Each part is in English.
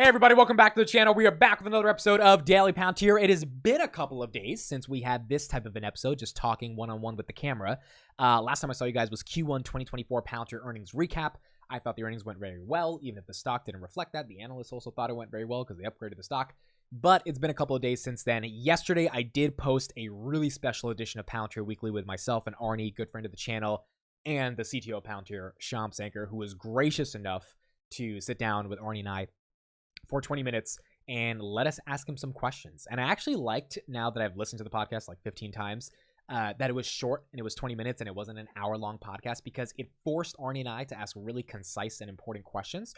Hey everybody, welcome back to the channel. We are back with another episode of Daily Palantir. It has been a couple of days since we had this type of an episode, just talking one-on-one with the camera. Last time I saw you guys was Q1 2024 Palantir earnings recap. I thought the earnings went very well, even if the stock didn't reflect that. The analysts also thought it went very well because they upgraded the stock. But it's been a couple of days since then. Yesterday, I did post a really special edition of Palantir Weekly with myself and Arnie, good friend of the channel, and the CTO of Palantir, Shyam Speaks, who was gracious enough to sit down with Arnie and I for 20 minutes and let us ask him some questions. And I actually liked, now that I've listened to the podcast like 15 times, that it was short and it was 20 minutes and it wasn't an hour-long podcast, because it forced Arnie and I to ask really concise and important questions.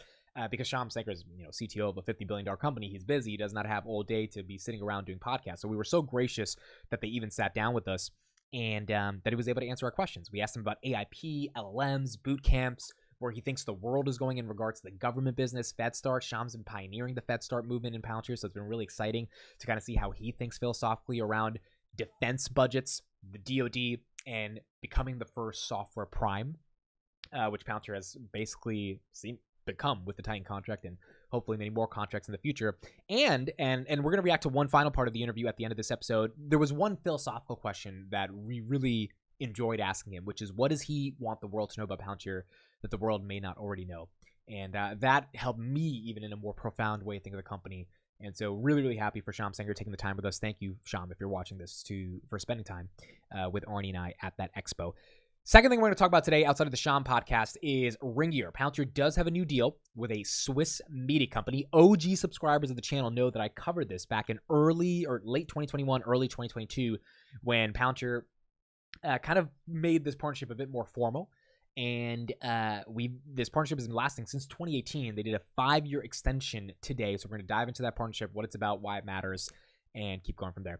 Because Shyam Speaks is, CTO of a $50 billion company. He's busy. He does not have all day to be sitting around doing podcasts. So we were so gracious that they even sat down with us and that he was able to answer our questions. We asked him about AIP, LLMs, boot camps, where he thinks the world is going in regards to the government business, FedStart. Shyam's been pioneering the FedStart movement in Palantir, so it's been really exciting to kind of see how he thinks philosophically around defense budgets, the DoD, and becoming the first software prime, which Palantir has basically become with the Titan contract and hopefully many more contracts in the future. And we're going to react to one final part of the interview at the end of this episode. There was one philosophical question that we really enjoyed asking him, which is, what does he want the world to know about Palantir that the world may not already know? And that helped me, even in a more profound way, think of the company. And so really happy for Shyam Speaks taking the time with us. Thank you, Shyam, if you're watching this, for spending time with Arnie and I at that expo. Second thing we're going to talk about today outside of the Shyam podcast is Ringier. Palantir does have a new deal with a Swiss media company. OG subscribers of the channel know that I covered this back in late 2021, early 2022, when Palantir kind of made this partnership a bit more formal. And this partnership has been lasting since 2018. They did a 5-year extension today. So we're going to dive into that partnership, what it's about, why it matters, and keep going from there.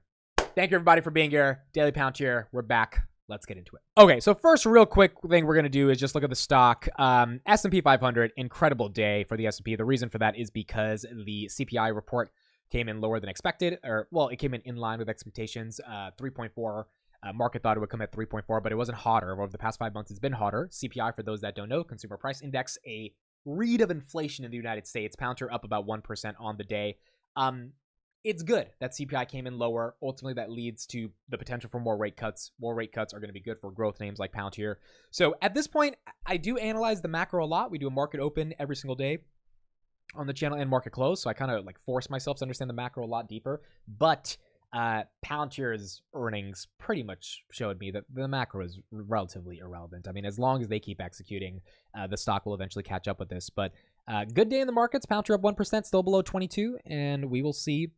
Thank you, everybody, for being here. Daily Palantir, we're back. Let's get into it. Okay, so first real quick thing we're going to do is just look at the stock. S&P 500, incredible day for the S&P. The reason for that is because the CPI report came in lower than expected. It came in line with expectations, 3.4. Market thought it would come at 3.4, but it wasn't hotter. Over the past 5 months, it's been hotter. CPI, for those that don't know, Consumer Price Index, a read of inflation in the United States. Palantir up about 1% on the day. It's good that CPI came in lower. Ultimately, that leads to the potential for more rate cuts. More rate cuts are going to be good for growth names like Palantir. So at this point, I do analyze the macro a lot. We do a market open every single day on the channel and market close. So I kind of force myself to understand the macro a lot deeper. But Palantir's earnings pretty much showed me that the macro is relatively irrelevant. I mean, as long as they keep executing, the stock will eventually catch up with this. But good day in the markets. Palantir up 1%, still below 22, and we will see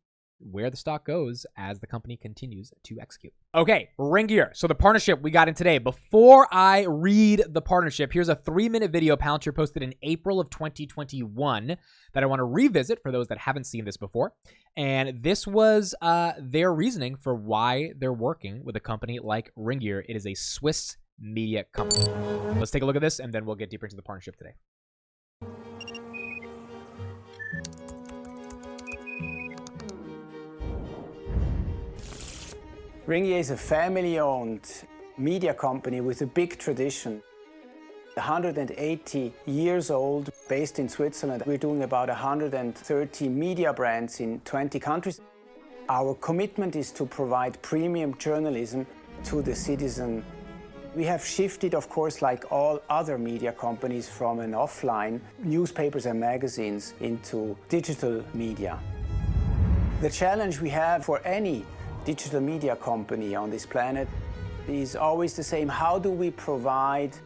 where the stock goes as the company continues to execute. Okay, Ringier. So the partnership we got in today. Before I read the partnership, here's a 3-minute video Palantir posted in April of 2021 that I want to revisit for those that haven't seen this before. And this was their reasoning for why they're working with a company like Ringier. It is a Swiss media company. Let's take a look at this, and then we'll get deeper into the partnership today. Ringier is a family-owned media company with a big tradition. 180 years old, based in Switzerland. We're doing about 130 media brands in 20 countries. Our commitment is to provide premium journalism to the citizen. We have shifted, of course, like all other media companies, from an offline newspapers and magazines into digital media. The challenge we have for any digital media company on this planet is always the same. How do we provide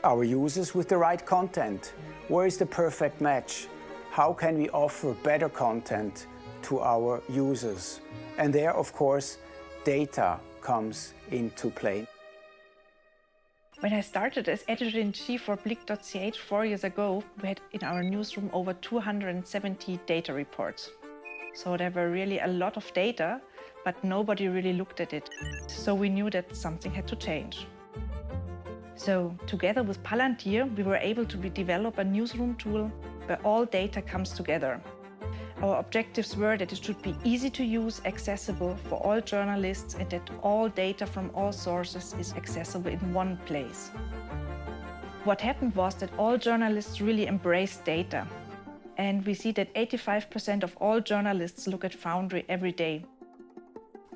our users with the right content? Where is the perfect match? How can we offer better content to our users? And there, of course, data comes into play. When I started as editor-in-chief for Blick.ch 4 years ago, we had in our newsroom over 270 data reports. So there were really a lot of data, but nobody really looked at it. So we knew that something had to change. So together with Palantir, we were able to develop a newsroom tool where all data comes together. Our objectives were that it should be easy to use, accessible for all journalists, and that all data from all sources is accessible in one place. What happened was that all journalists really embraced data. And we see that 85% of all journalists look at Foundry every day.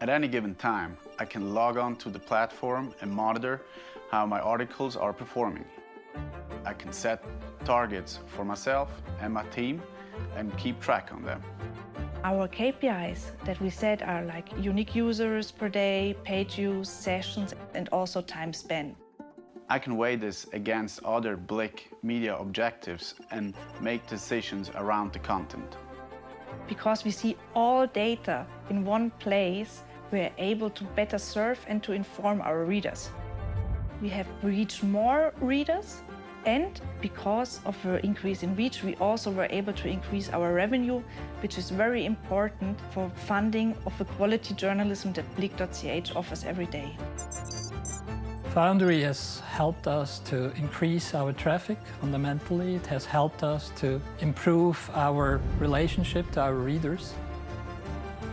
At any given time, I can log on to the platform and monitor how my articles are performing. I can set targets for myself and my team and keep track on them. Our KPIs that we set are like unique users per day, page views, sessions, and also time spent. I can weigh this against other Blick media objectives and make decisions around the content. Because we see all data in one place, we're able to better serve and to inform our readers. We have reached more readers, and because of the increase in reach, we also were able to increase our revenue, which is very important for funding of the quality journalism that Blick.ch offers every day. Foundry has helped us to increase our traffic fundamentally. It has helped us to improve our relationship to our readers.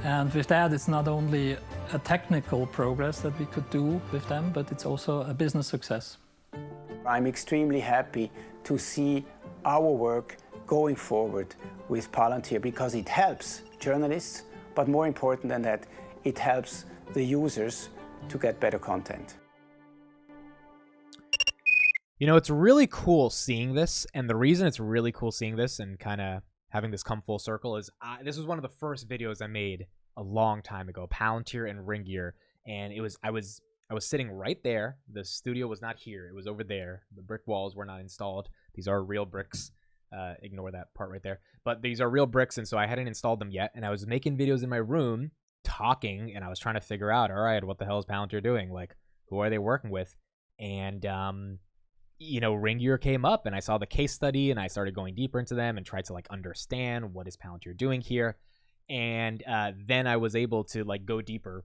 And with that, it's not only a technical progress that we could do with them, but it's also a business success. I'm extremely happy to see our work going forward with Palantir because it helps journalists, but more important than that, it helps the users to get better content. You know, it's really cool seeing this, and the reason it's really cool seeing this and kind of having this come full circle is this was one of the first videos I made a long time ago, Palantir and Ringier, and I was sitting right there. The studio was not here. It was over there. The brick walls were not installed. These are real bricks. Ignore that part right there. But these are real bricks, and so I hadn't installed them yet, and I was making videos in my room, talking, and I was trying to figure out, all right, what the hell is Palantir doing? Like, who are they working with? And, you know, Ringier came up, and I saw the case study, and I started going deeper into them and tried to, like, understand what is Palantir doing here. And then I was able to, like, go deeper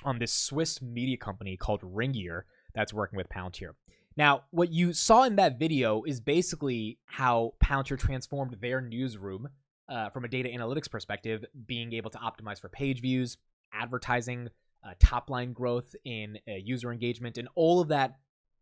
on this Swiss media company called Ringier that's working with Palantir. Now, what you saw in that video is basically how Palantir transformed their newsroom from a data analytics perspective, being able to optimize for page views, advertising, top-line growth in user engagement, and all of that,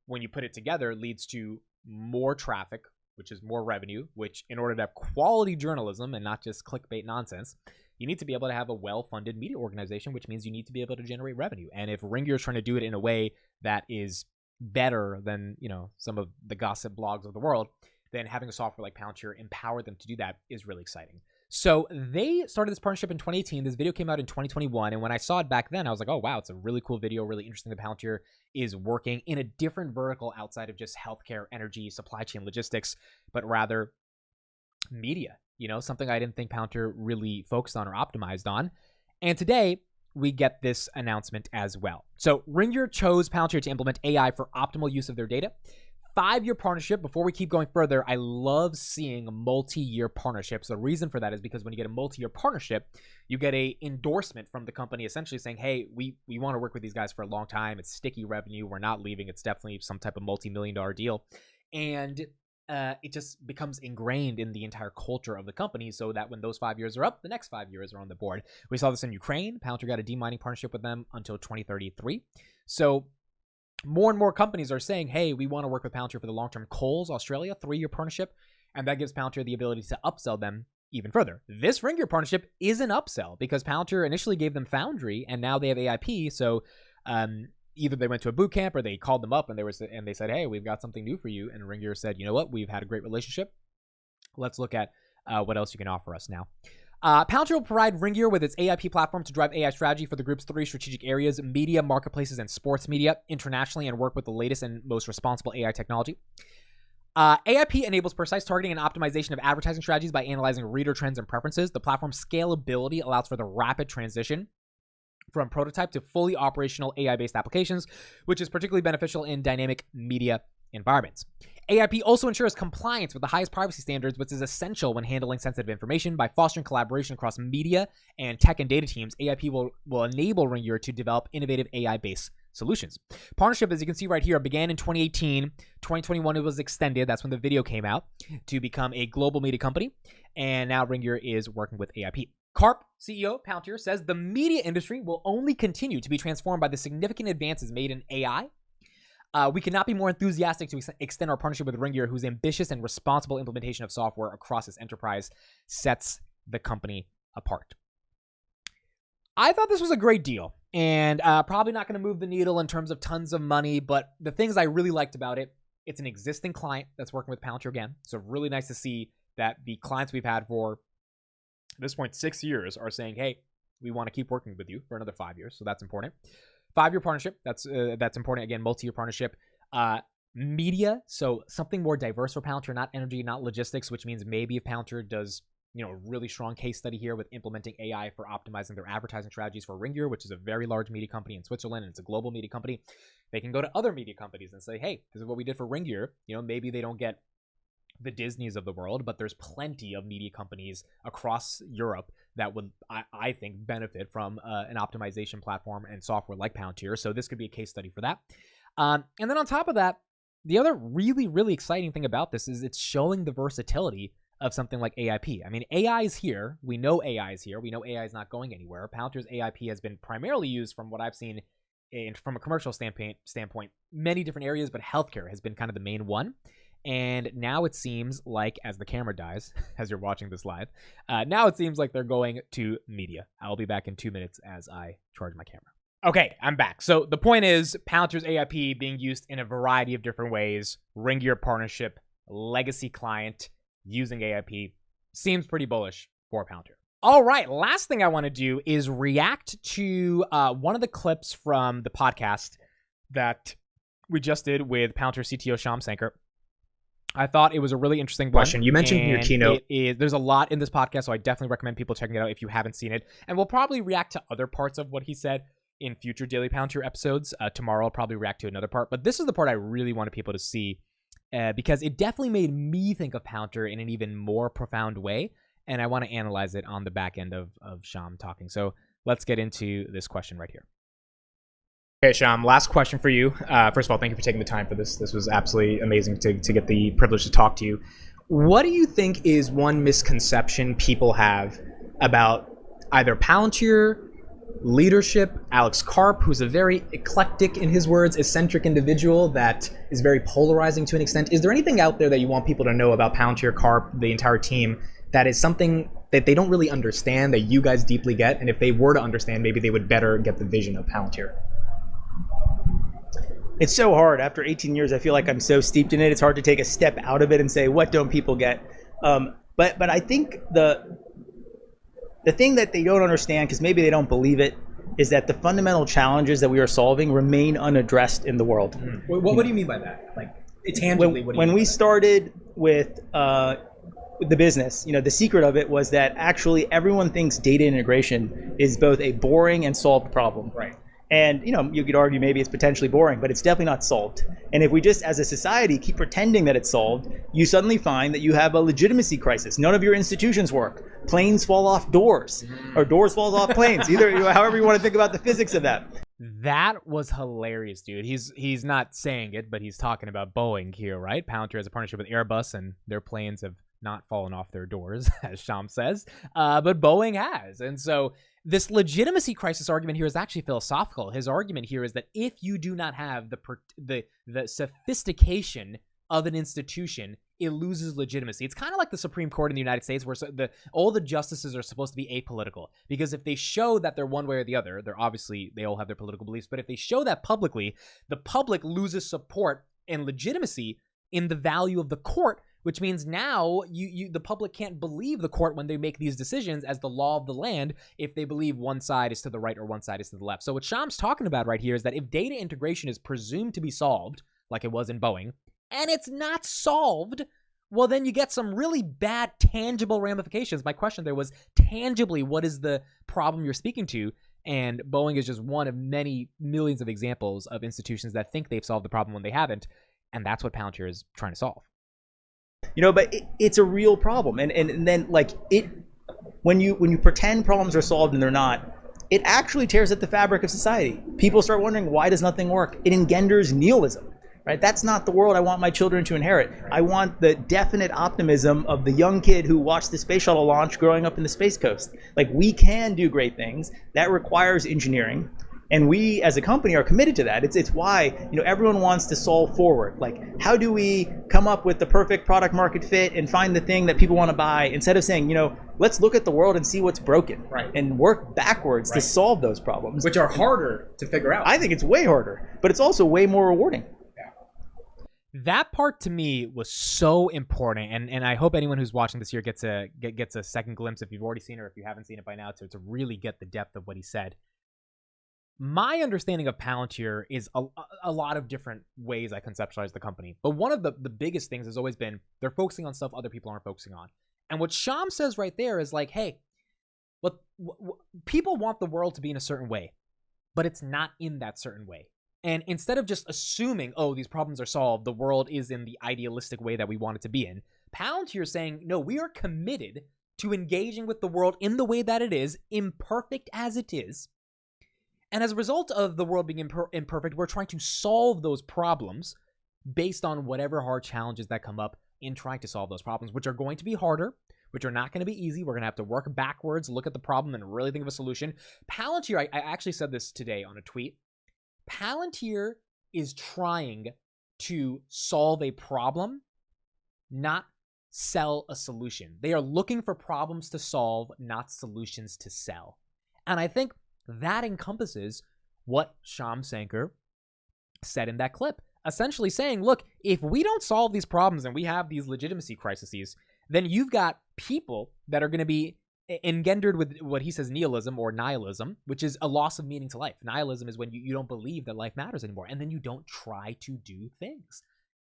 when you put it together, leads to more traffic, which is more revenue, which in order to have quality journalism and not just clickbait nonsense, you need to be able to have a well-funded media organization, which means you need to be able to generate revenue. And if Ringier is trying to do it in a way that is better than, you know, some of the gossip blogs of the world, then having a software like Palantir empower them to do that is really exciting. So they started this partnership in 2018. This video came out in 2021. And when I saw it back then, I was like, oh, wow, it's a really cool video, really interesting that Palantir is working in a different vertical outside of just healthcare, energy, supply chain, logistics, but rather media, you know, something I didn't think Palantir really focused on or optimized on. And today we get this announcement as well. So Ringier chose Palantir to implement AI for optimal use of their data. 5-year partnership. Before we keep going further, I love seeing multi-year partnerships. The reason for that is because when you get a multi-year partnership, you get a endorsement from the company essentially saying, hey, we want to work with these guys for a long time. It's sticky revenue. We're not leaving. It's definitely some type of multi-million-dollar deal. And it just becomes ingrained in the entire culture of the company so that when those 5 years are up, the next 5 years are on the board. We saw this in Ukraine. Palantir got a demining partnership with them until 2033. So more and more companies are saying, hey, we want to work with Palantir for the long term. Coles, Australia, 3-year partnership, and that gives Palantir the ability to upsell them even further. This Ringier partnership is an upsell because Palantir initially gave them Foundry, and now they have AIP. So either they went to a boot camp or they called them up and they said, hey, we've got something new for you. And Ringier said, you know what? We've had a great relationship. Let's look at what else you can offer us now. Palantir will provide Ringier with its AIP platform to drive AI strategy for the group's 3 strategic areas: media, marketplaces, and sports media internationally, and work with the latest and most responsible AI technology. AIP enables precise targeting and optimization of advertising strategies by analyzing reader trends and preferences. The platform's scalability allows for the rapid transition from prototype to fully operational AI-based applications, which is particularly beneficial in dynamic media environments. AIP also ensures compliance with the highest privacy standards, which is essential when handling sensitive information. By fostering collaboration across media and tech and data teams, AIP will enable Ringier to develop innovative AI-based solutions. Partnership, as you can see right here, began in 2018. 2021, it was extended. That's when the video came out to become a global media company. And now Ringier is working with AIP. Karp, CEO, Palantir, says the media industry will only continue to be transformed by the significant advances made in AI. We could not be more enthusiastic to extend our partnership with Ringier, whose ambitious and responsible implementation of software across its enterprise sets the company apart. I thought this was a great deal, and probably not going to move the needle in terms of tons of money, but the things I really liked about it, it's an existing client that's working with Palantir again, so really nice to see that the clients we've had for, at this point, 6 years are saying, hey, we want to keep working with you for another 5 years, so that's important. 5-year partnership, that's important. Again, multi-year partnership. Media, so something more diverse for Palantir, not energy, not logistics, which means maybe if Palantir does, a really strong case study here with implementing AI for optimizing their advertising strategies for Ringier, which is a very large media company in Switzerland, and it's a global media company. They can go to other media companies and say, hey, this is what we did for Ringier. Maybe they don't get the Disneys of the world, but there's plenty of media companies across Europe that would, I think, benefit from an optimization platform and software like Palantir. So this could be a case study for that. And then on top of that, the other really, really exciting thing about this is it's showing the versatility of something like AIP. I mean, AI is here. We know AI is here. We know AI is not going anywhere. Palantir's AIP has been primarily used, from what I've seen, from a commercial standpoint, many different areas, but healthcare has been kind of the main one. And now it seems like, as the camera dies, as you're watching this live, now it seems like they're going to media. I'll be back in 2 minutes as I charge my camera. Okay, I'm back. So the point is, Palantir's AIP being used in a variety of different ways. Ringier partnership, legacy client, using AIP. Seems pretty bullish for Palantir. All right, last thing I want to do is react to one of the clips from the podcast that we just did with Palantir CTO Shyam Speaks. I thought it was a really interesting question. You mentioned in your keynote. There's a lot in this podcast, so I definitely recommend people checking it out if you haven't seen it. And we'll probably react to other parts of what he said in future Daily Palantir episodes. Tomorrow I'll probably react to another part. But this is the part I really wanted people to see because it definitely made me think of Palantir in an even more profound way. And I want to analyze it on the back end of Shyam talking. So let's get into this question right here. Okay, Shyam, last question for you. First of all, thank you for taking the time for this. This was absolutely amazing to get the privilege to talk to you. What do you think is one misconception people have about either Palantir, leadership, Alex Karp, who's a very eclectic, in his words, eccentric individual that is very polarizing to an extent? Is there anything out there that you want people to know about Palantir, Karp, the entire team, that is something that they don't really understand, that you guys deeply get? And if they were to understand, maybe they would better get the vision of Palantir. It's so hard. After 18 years, I feel like I'm so steeped in it. It's hard to take a step out of it and say, what don't people get? But I think the thing that they don't understand, because maybe they don't believe it, is that the fundamental challenges that we are solving remain unaddressed in the world. What do you mean by that? Like, tangibly, what do you mean when we started with the business, the secret of it was that actually everyone thinks data integration is both a boring and solved problem. Right. And you could argue maybe it's potentially boring, but it's definitely not solved. And if we just, as a society, keep pretending that it's solved, you suddenly find that you have a legitimacy crisis. None of your institutions work. Planes fall off doors, or doors fall off planes. Either, however you want to think about the physics of that. That was hilarious, dude. He's not saying it, but he's talking about Boeing here, right? Palantir has a partnership with Airbus, and their planes have not fallen off their doors, as Shyam says, but Boeing has. And so this legitimacy crisis argument here is actually philosophical. His argument here is that if you do not have the sophistication of an institution, it loses legitimacy. It's kind of like the Supreme Court in the United States, where all the justices are supposed to be apolitical, because if they show that they're one way or the other, they all have their political beliefs, but if they show that publicly, the public loses support and legitimacy in the value of the court, which means now the public can't believe the court when they make these decisions as the law of the land if they believe one side is to the right or one side is to the left. So what Shyam's talking about right here is that if data integration is presumed to be solved, like it was in Boeing, and it's not solved, well, then you get some really bad tangible ramifications. My question there was, tangibly, what is the problem you're speaking to? And Boeing is just one of many millions of examples of institutions that think they've solved the problem when they haven't, and that's what Palantir is trying to solve. But it's a real problem, and then when you pretend problems are solved and they're not, it actually tears at the fabric of society. People start wondering, why does nothing work? It engenders nihilism, right? That's not the world I want my children to inherit. I want the definite optimism of the young kid who watched the space shuttle launch growing up in the Space Coast. Like, we can do great things. That requires engineering. And we as a company are committed to that. It's why, you know, everyone wants to solve forward. Like, how do we come up with the perfect product market fit and find the thing that people want to buy, instead of saying, you know, let's look at the world and see what's broken, right, and work backwards to solve those problems, which are harder to figure out. I think it's way harder, but it's also way more rewarding. That part to me was so important, and I hope anyone who's watching this here gets a second glimpse, if you've already seen it or if you haven't seen it by now, to really get the depth of what he said. My understanding of Palantir is a lot of different ways I conceptualize the company, but one of the biggest things has always been they're focusing on stuff other people aren't focusing on. And what Shyam says right there is like, hey, what people want the world to be in a certain way, but it's not in that certain way. And instead of just assuming, oh, these problems are solved, the world is in the idealistic way that we want it to be in, Palantir is saying, no, we are committed to engaging with the world in the way that it is, imperfect as it is. And as a result of the world being imperfect, we're trying to solve those problems based on whatever hard challenges that come up in trying to solve those problems, which are going to be harder, which are not going to be easy. We're going to have to work backwards, look at the problem, and really think of a solution. Palantir, I actually said this today on a tweet. Palantir is trying to solve a problem, not sell a solution. They are looking for problems to solve, not solutions to sell. And I think that encompasses what Shyam Sankar said in that clip, essentially saying, look, if we don't solve these problems and we have these legitimacy crises, then you've got people that are going to be engendered with what he says nihilism, or nihilism, which is a loss of meaning to life. Nihilism is when you don't believe that life matters anymore, and then you don't try to do things.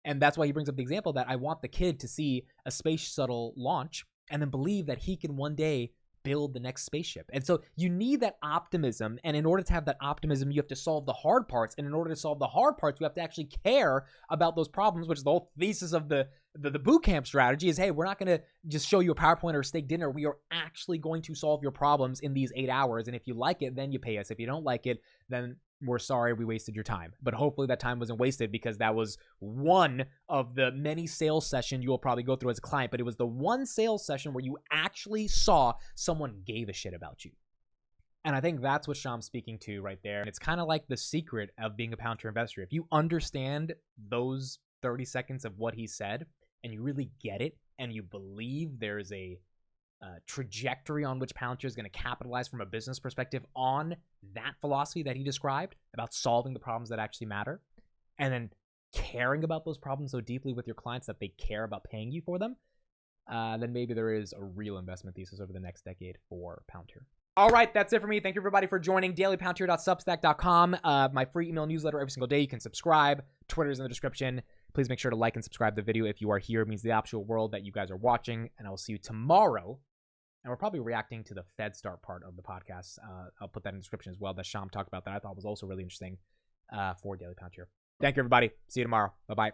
And that's why he brings up the example that I want the kid to see a space shuttle launch and then believe that he can one day build the next spaceship. And so you need that optimism, and in order to have that optimism, you have to solve the hard parts, and in order to solve the hard parts, you have to actually care about those problems, which is the whole thesis of the boot camp strategy is, hey, we're not going to just show you a PowerPoint or a steak dinner. We are actually going to solve your problems in these 8 hours, and if you like it, then you pay us. If you don't like it, then we're sorry we wasted your time. But hopefully that time wasn't wasted, because that was one of the many sales sessions you will probably go through as a client, but it was the one sales session where you actually saw someone gave a shit about you. And I think that's what Shyam's speaking to right there. And it's kind of like the secret of being a Palantir investor. If you understand those 30 seconds of what he said, and you really get it, and you believe there's a trajectory on which Palantir is going to capitalize from a business perspective on that philosophy that he described about solving the problems that actually matter, and then caring about those problems so deeply with your clients that they care about paying you for them, then maybe there is a real investment thesis over the next decade for Palantir. All right, that's it for me. Thank you, everybody, for joining. DailyPalantir.substack.com. My free email newsletter every single day. You can subscribe. Twitter's in the description. Please make sure to like and subscribe to the video if you are here. It means the actual world that you guys are watching. And I will see you tomorrow. And we're probably reacting to the Fed start part of the podcast. I'll put that in the description as well, that Shyam talked about that I thought was also really interesting for Daily Palantir. Thank you, everybody. See you tomorrow. Bye-bye.